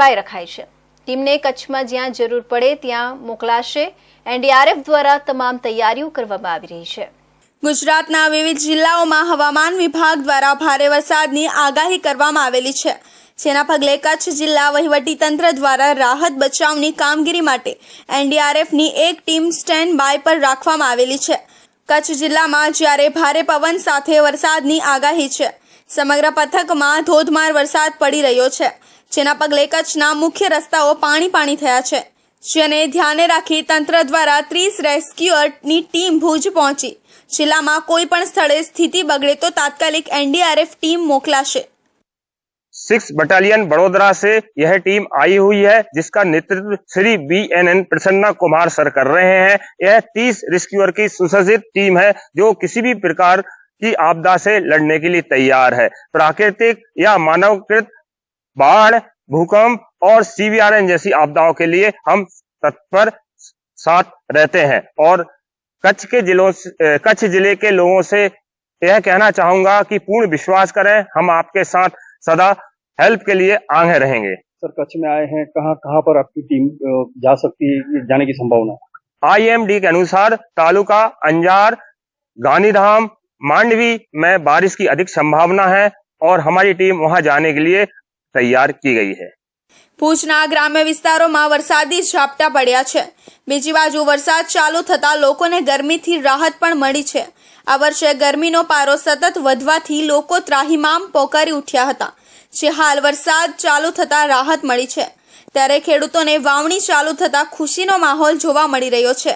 By રખાઈ છે। ટીમને કચ્છમાં જ્યાં જરૂર પડે ત્યાં મોકલાશે। એનડીઆરએફ દ્વારા તમામ તૈયારીઓ કરવામાં આવી રહી છે। ગુજરાતના વિવિધ જિલ્લાઓમાં હવામાન વિભાગ દ્વારા ભારે વરસાદની આગાહી કરવામાં આવેલી છે, જેના પગલે કચ્છ જિલ્લા વહીવટીતંત્ર દ્વારા રાહત બચાવની કામગીરી માટે એનડીઆરએફની એક ટીમ સ્ટેન્ડ બાય પર રાખવામાં આવેલી છે। કચ્છ જિલ્લામાં જ્યારે ભારે પવન સાથે વરસાદની આગાહી છે, સમગ્ર પંથકમાં ધોધમાર વરસાદ પડી રહ્યો છે, જેના પગલે કચ્છના મુખ્ય રસ્તાઓ પાણી થયા છે, જેને ધ્યાને રાખી તંત્ર દ્વારા 30 રેસ્ક્યુઅરની ટીમ ભુજ પહોંચી जिला कोई पण स्थले स्थिति बगड़े तो तात्कालिक एनडीआरएफ टीम मोकलाशे। 6 बटालियन बड़ोदरा से यह टीम आई हुई है, जिसका नेतृत्व श्री BNN प्रसन्ना कुमार सर कर रहे हैं। यह 30 रेस्क्यूअर की सुसज्जित टीम है, जो किसी भी प्रकार की आपदा से लड़ने के लिए तैयार है। प्राकृतिक या मानवकृत बाढ़, भूकंप और CBRN जैसी आपदाओं के लिए हम तत्पर साथ रहते हैं और कच्छ जिले के लोगों से यह कहना चाहूंगा कि पूर्ण विश्वास करें, हम आपके साथ सदा हेल्प के लिए आगे रहेंगे। सर, कच्छ में आए हैं, कहां पर आपकी टीम जा सकती है, जाने की संभावना? IMD के अनुसार तालुका अंजार, गांधीधाम, मांडवी में बारिश की अधिक संभावना है और हमारी टीम वहां जाने के लिए तैयार की गई है। ભુજના ગ્રામ્ય વિસ્તારોમાં વરસાદી ઝાપટા પડ્યા છે। બીજી બાજુ વરસાદ ચાલુ થતા લોકોને ગરમીથી રાહત પણ મળી છે। આ વર્ષે ગરમીનો પારો સતત વધવાથી લોકો ત્રાહિમામ પોકારી ઉઠ્યા હતા, જે હાલ વરસાદ ચાલુ થતા રાહત મળી છે, ત્યારે ખેડૂતોને વાવણી ચાલુ થતા ખુશીનો માહોલ જોવા મળી રહ્યો છે।